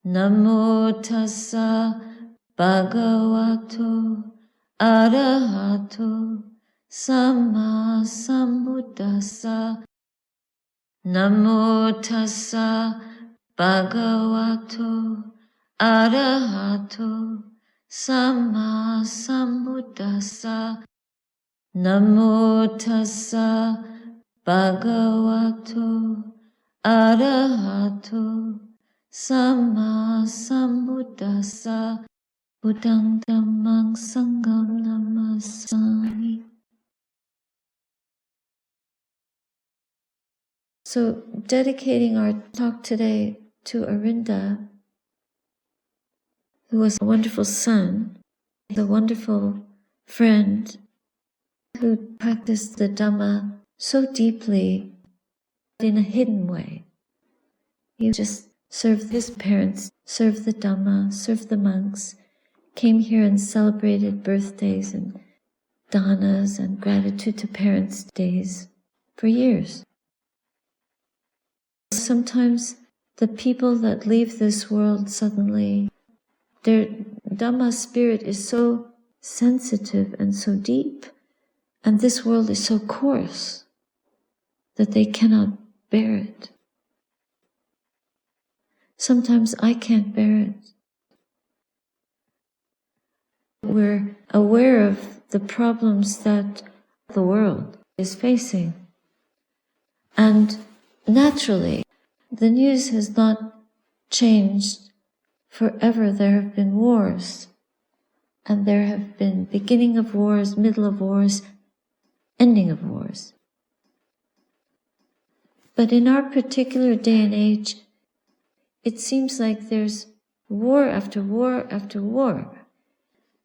Namo tassa bhagavato arahato samma sambuddhassa. Namo tassa bhagavato arahato samma sambuddhassa. Namo tassa bhagavato arahato samma sambuddhassa. Buddhang dhammang sangham namasami. So, dedicating our talk today to Arinda, who was a wonderful son, a wonderful friend, who practiced the Dhamma so deeply in a hidden way. He just served his parents, served the Dhamma, served the monks, came here and celebrated birthdays and danas and gratitude to parents' days for years. Sometimes the people that leave this world suddenly, their Dhamma spirit is so sensitive and so deep, and this world is so coarse that they cannot bear it. Sometimes I can't bear it. We're aware of the problems that the world is facing. And naturally, the news has not changed forever. There have been wars. And there have been beginning of wars, middle of wars, ending of wars. But in our particular day and age, it seems like there's war after war after war,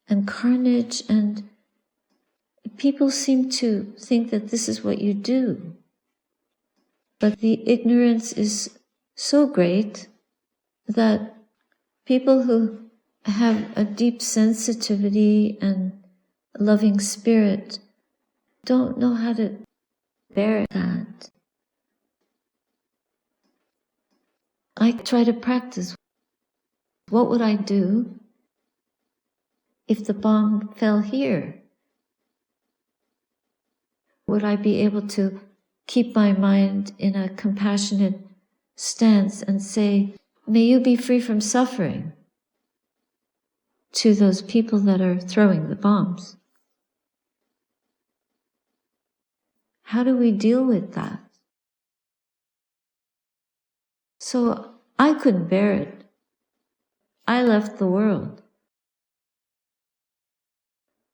and carnage, and people seem to think that this is what you do. But the ignorance is so great that people who have a deep sensitivity and loving spirit don't know how to bear that. I try to practice. What would I do if the bomb fell here? Would I be able to keep my mind in a compassionate stance and say, may you be free from suffering, to those people that are throwing the bombs? How do we deal with that? So I couldn't bear it. I left the world.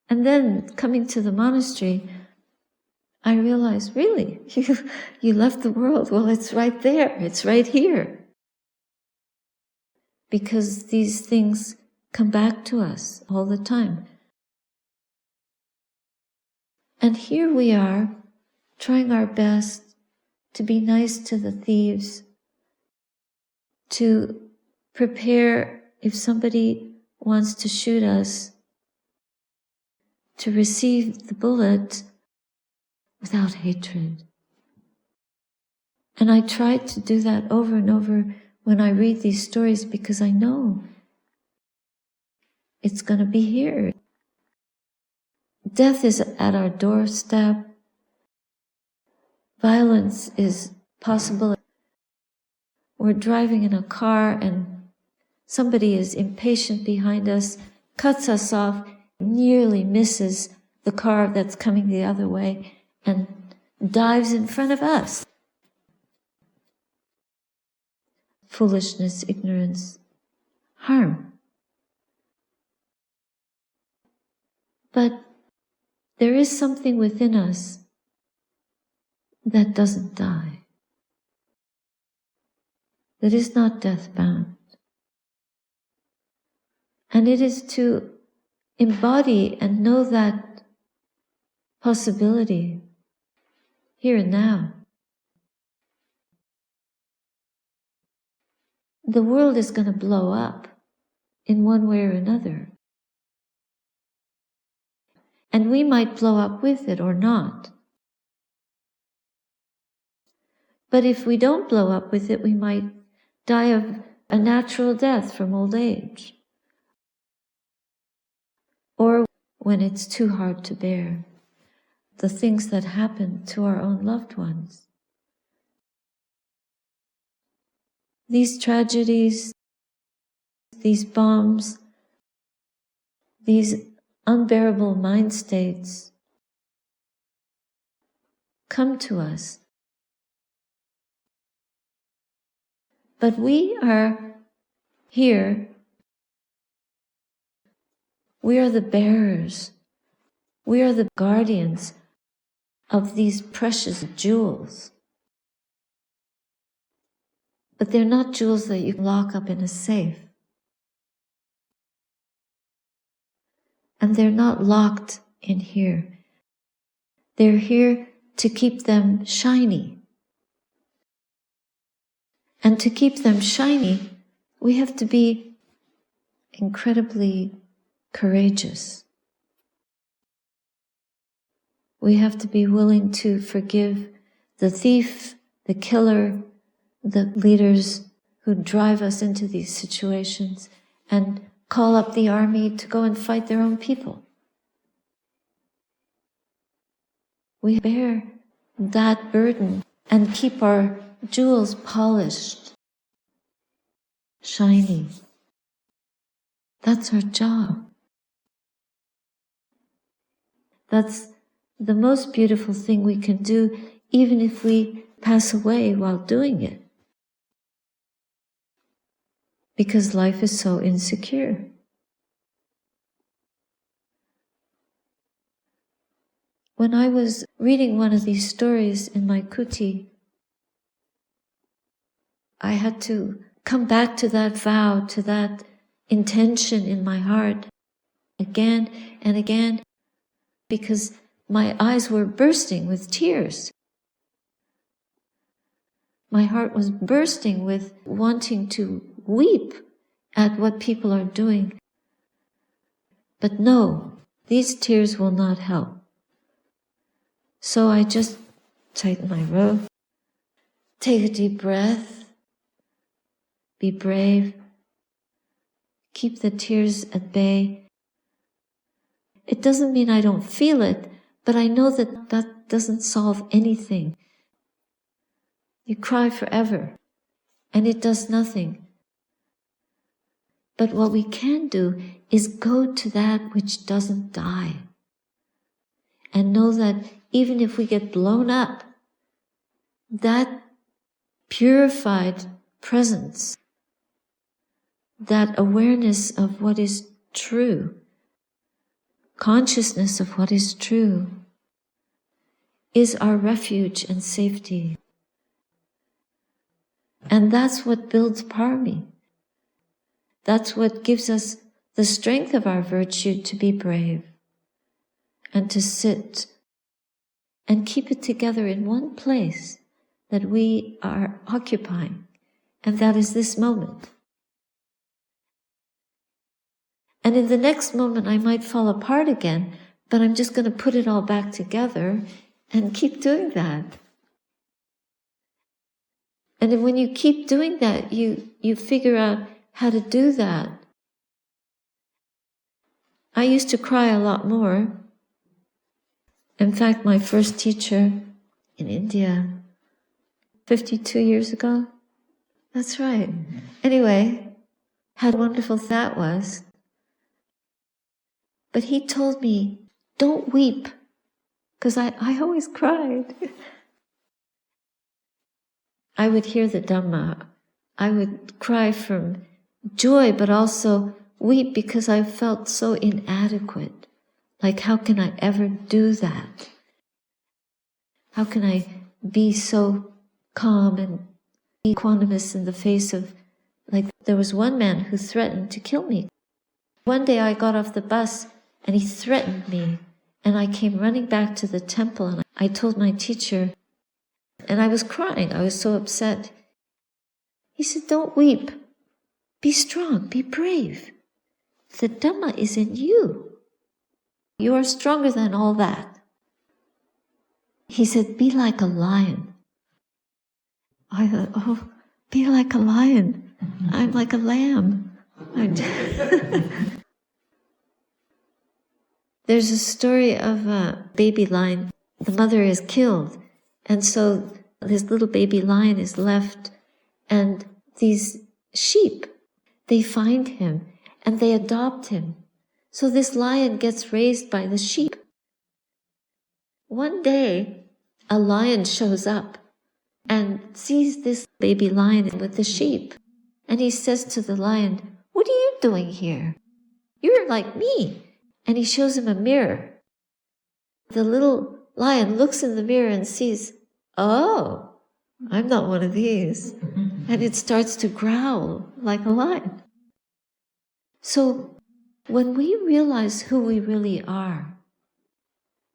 And then coming to the monastery, I realized, really, you left the world? Well, it's right there. It's right here. Because these things come back to us all the time. And here we are, trying our best to be nice to the thieves, to prepare if somebody wants to shoot us, to receive the bullet without hatred. And I try to do that over and over when I read these stories, because I know it's going to be here. Death is at our doorstep. Violence is possible. We're driving in a car and somebody is impatient behind us, cuts us off, nearly misses the car that's coming the other way, and dives in front of us. Foolishness, ignorance, harm. But there is something within us that doesn't die, that is not death-bound. And it is to embody and know that possibility here and now. The world is going to blow up in one way or another. And we might blow up with it or not. But if we don't blow up with it, we might die of a natural death from old age, or when it's too hard to bear, the things that happen to our own loved ones. These tragedies, these bombs, these unbearable mind states come to us. But we are here. We are the bearers. We are the guardians of these precious jewels. But they're not jewels that you lock up in a safe. And they're not locked in here. They're here to keep them shiny. And to keep them shiny, we have to be incredibly courageous. We have to be willing to forgive the thief, the killer, the leaders who drive us into these situations, and call up the army to go and fight their own people. We bear that burden and keep our jewels polished, shiny. That's our job. That's the most beautiful thing we can do, even if we pass away while doing it. Because life is so insecure. When I was reading one of these stories in my kuti, I had to come back to that vow, to that intention in my heart again and again, because my eyes were bursting with tears. My heart was bursting with wanting to weep at what people are doing. But no, these tears will not help. So I just tighten my rope, take a deep breath, be brave, keep the tears at bay. It doesn't mean I don't feel it, but I know that that doesn't solve anything. You cry forever, and it does nothing. But what we can do is go to that which doesn't die, and know that even if we get blown up, that purified presence, that awareness of what is true, consciousness of what is true, is our refuge and safety. And that's what builds parami. That's what gives us the strength of our virtue to be brave and to sit and keep it together in one place that we are occupying, and that is this moment. And in the next moment I might fall apart again, but I'm just going to put it all back together and keep doing that. And then when you keep doing that, you figure out how to do that. I used to cry a lot more. In fact, my first teacher in India, 52 years ago, that's right. Anyway, how wonderful that was. But he told me, don't weep, because I always cried. I would hear the Dhamma. I would cry from joy, but also weep because I felt so inadequate. Like, how can I ever do that? How can I be so calm and equanimous in the face of, like, there was one man who threatened to kill me. One day I got off the bus and he threatened me, and I came running back to the temple and I told my teacher, and I was crying, I was so upset. He said, don't weep, be strong, be brave. The Dhamma is in you. You are stronger than all that. He said, be like a lion. I thought, oh, be like a lion. I'm like a lamb. There's a story of a baby lion. The mother is killed, and so this little baby lion is left, and these sheep, they find him and they adopt him. So this lion gets raised by the sheep. One day, a lion shows up and sees this baby lion with the sheep. And he says to the lion, "What are you doing here? You're like me." And he shows him a mirror. The little lion looks in the mirror and sees, "Oh, I'm not one of these." And it starts to growl like a lion. So when we realize who we really are,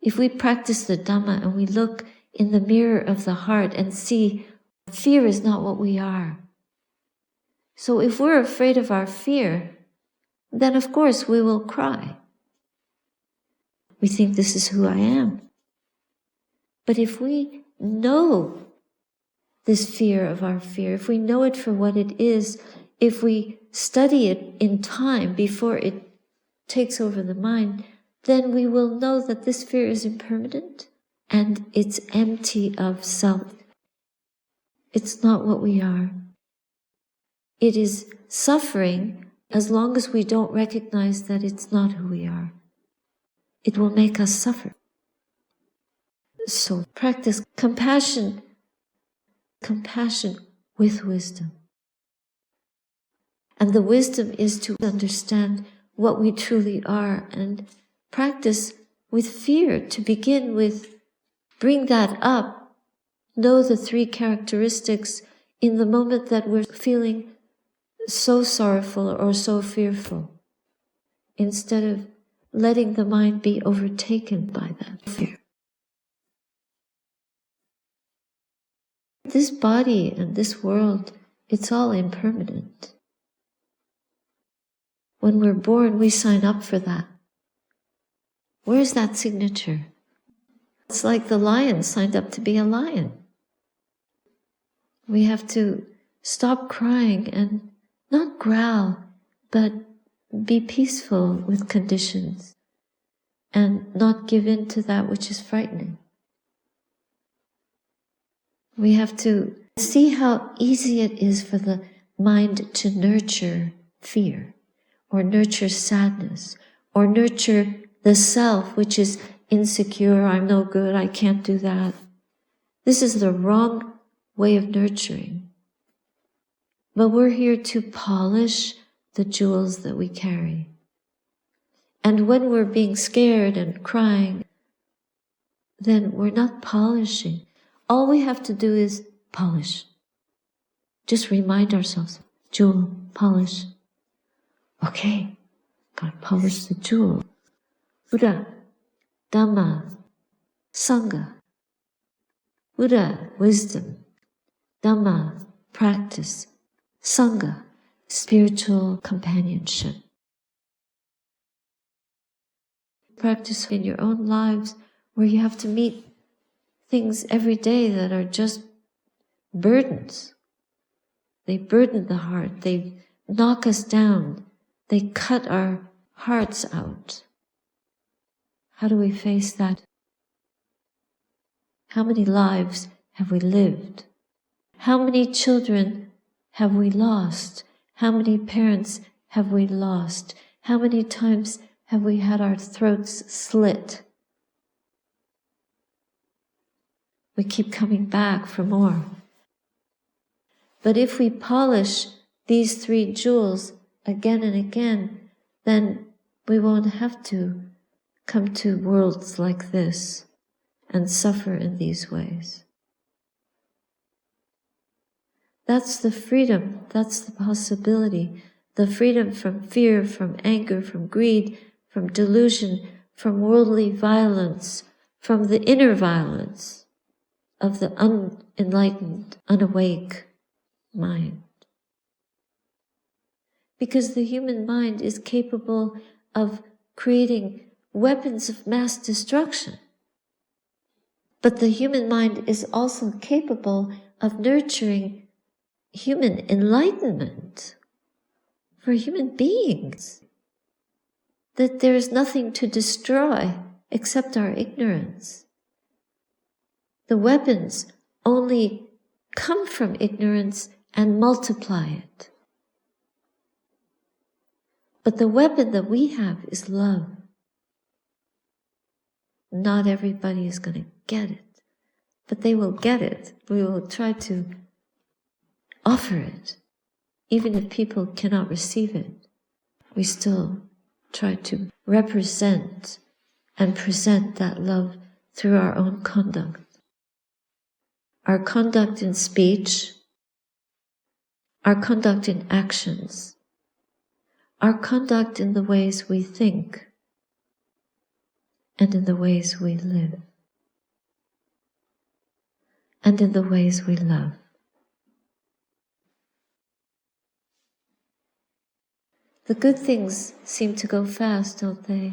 if we practice the Dhamma and we look in the mirror of the heart and see fear is not what we are. So if we're afraid of our fear, then of course we will cry. We think this is who I am. But if we know this fear of our fear, if we know it for what it is, if we study it in time before it takes over the mind, then we will know that this fear is impermanent and it's empty of self. It's not what we are. It is suffering as long as we don't recognize that it's not who we are. It will make us suffer. So practice compassion with wisdom. And the wisdom is to understand what we truly are, and practice with fear to begin with. Bring that up. Know the three characteristics in the moment that we're feeling so sorrowful or so fearful, instead of letting the mind be overtaken by that fear. This body and this world, it's all impermanent. When we're born, we sign up for that. Where's that signature? It's like the lion signed up to be a lion. We have to stop crying and not growl, but be peaceful with conditions and not give in to that which is frightening. We have to see how easy it is for the mind to nurture fear, or nurture sadness, or nurture the self which is insecure, I'm no good, I can't do that. This is the wrong way of nurturing. But we're here to polish the jewels that we carry. And when we're being scared and crying, then we're not polishing. All we have to do is polish. Just remind ourselves, jewel, polish. Okay, gotta polish the jewel. Buddha, Dhamma, Sangha. Buddha, wisdom. Dhamma, practice. Sangha, spiritual companionship. Practice in your own lives where you have to meet things every day that are just burdens. They burden the heart. They knock us down. They cut our hearts out. How do we face that? How many lives have we lived? How many children have we lost? How many parents have we lost? How many times have we had our throats slit? We keep coming back for more. But if we polish these three jewels again and again, then we won't have to come to worlds like this and suffer in these ways. That's the freedom, that's the possibility, the freedom from fear, from anger, from greed, from delusion, from worldly violence, from the inner violence of the unenlightened, unawake mind. Because the human mind is capable of creating weapons of mass destruction. But the human mind is also capable of nurturing human enlightenment for human beings. That there is nothing to destroy except our ignorance. The weapons only come from ignorance and multiply it. But the weapon that we have is love. Not everybody is going to get it, but they will get it. We will try to offer it. Even if people cannot receive it, we still try to represent and present that love through our own conduct. Our conduct in speech, our conduct in actions, our conduct in the ways we think, and in the ways we live, and in the ways we love. The good things seem to go fast, don't they?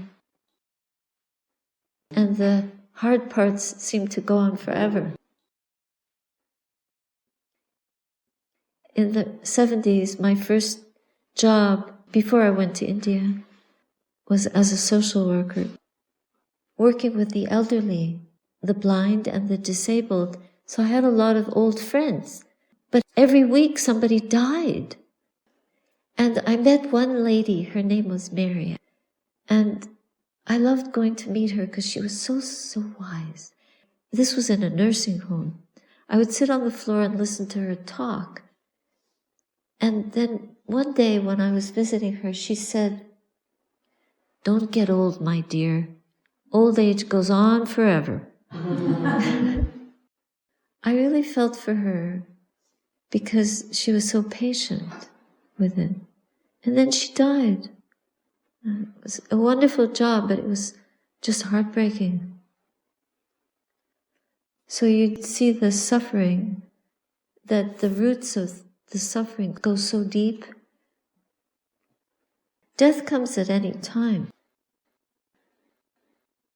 And the hard parts seem to go on forever. In the 70s, my first job, before I went to India, was as a social worker, working with the elderly, the blind and the disabled. So I had a lot of old friends. But every week somebody died. And I met one lady, her name was Mary. And I loved going to meet her because she was so wise. This was in a nursing home. I would sit on the floor and listen to her talk. And then one day when I was visiting her, she said, "Don't get old, my dear. Old age goes on forever." I really felt for her because she was so patient with it. And then she died. It was a wonderful job, but it was just heartbreaking. So you'd see the suffering, that the roots of the suffering go so deep. Death comes at any time.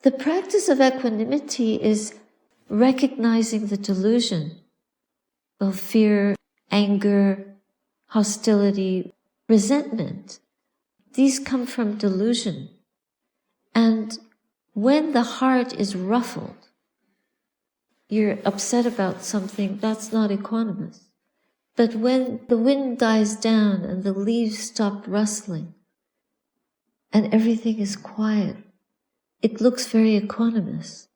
The practice of equanimity is recognizing the delusion of fear, anger, hostility, resentment. These come from delusion. And when the heart is ruffled, you're upset about something, that's not equanimous. But when the wind dies down and the leaves stop rustling and everything is quiet, it looks very equanimous.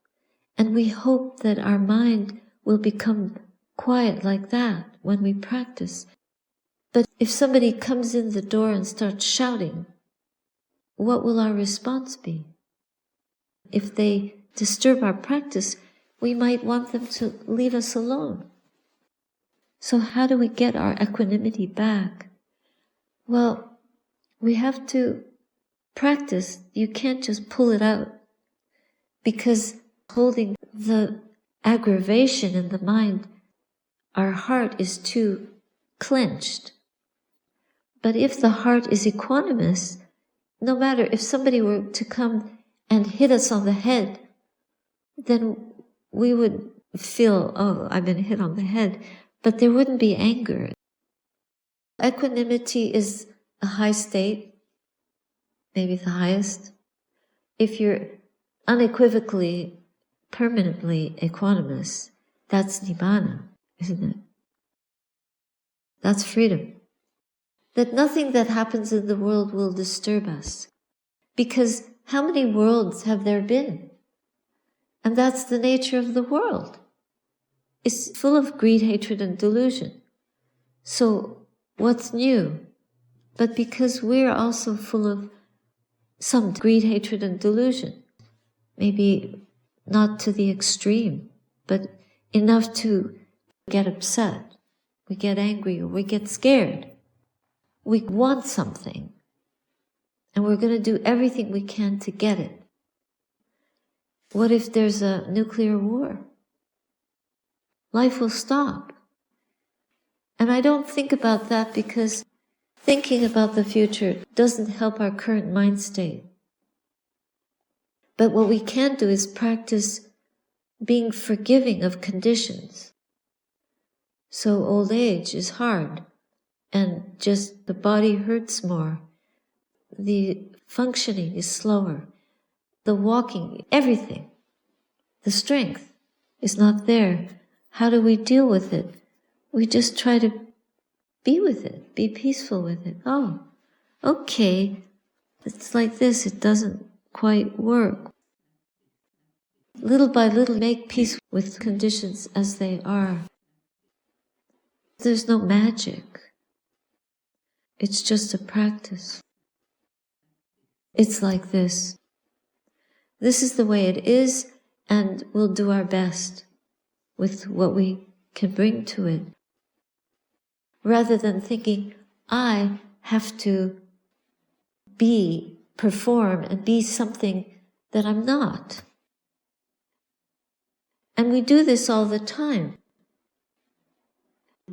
And we hope that our mind will become quiet like that when we practice. But if somebody comes in the door and starts shouting, what will our response be? If they disturb our practice, we might want them to leave us alone. So how do we get our equanimity back? Well, we have to practice. You can't just pull it out, because holding the aggravation in the mind, our heart is too clenched. But if the heart is equanimous, no matter if somebody were to come and hit us on the head, then we would feel, oh, I've been hit on the head, but there wouldn't be anger. Equanimity is a high state, maybe the highest. If you're unequivocally, permanently equanimous, that's nibbana, isn't it? That's freedom. That nothing that happens in the world will disturb us. Because how many worlds have there been? And that's the nature of the world. It's full of greed, hatred, and delusion. So what's new? But because we're also full of some greed, hatred, and delusion, maybe not to the extreme, but enough to get upset, we get angry, or we get scared. We want something, and we're going to do everything we can to get it. What if there's a nuclear war? Life will stop. And I don't think about that because thinking about the future doesn't help our current mind state. But what we can do is practice being forgiving of conditions. So old age is hard, and just the body hurts more. The functioning is slower. The walking, everything. The strength is not there. How do we deal with it? We just try to be with it, be peaceful with it. Oh, okay, it's like this, it doesn't quite work. Little by little, make peace with conditions as they are. There's no magic. It's just a practice. It's like this. This is the way it is, and we'll do our best with what we can bring to it. Rather than thinking, I have to perform and be something that I'm not. And we do this all the time.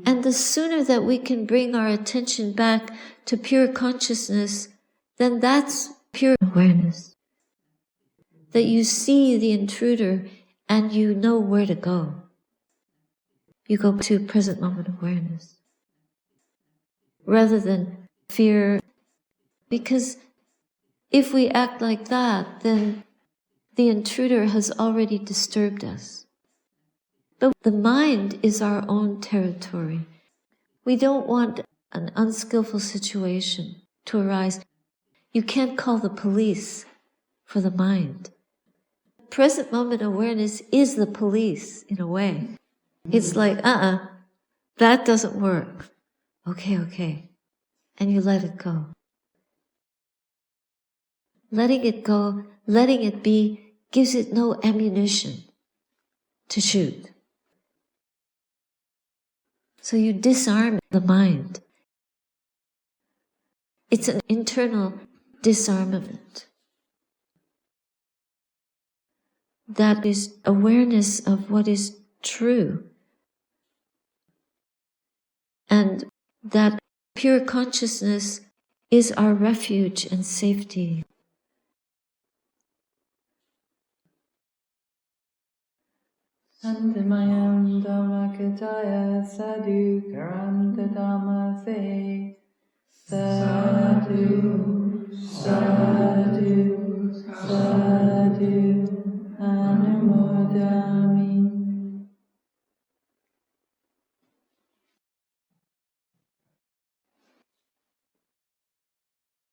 And the sooner that we can bring our attention back to pure consciousness, then that's pure awareness. That you see the intruder and you know where to go. You go to present moment awareness. Rather than fear. Because if we act like that, then the intruder has already disturbed us. But the mind is our own territory. We don't want an unskillful situation to arise. You can't call the police for the mind. Present moment awareness is the police in a way. It's like, that doesn't work. Okay. And you let it go. Letting it go, letting it be, gives it no ammunition to shoot. So you disarm the mind. It's an internal disarmament. That is awareness of what is true. And that pure consciousness is our refuge and safety. Santamayam Dhammakataya Sadhu Karanta Dhammase Sadhu Sadhu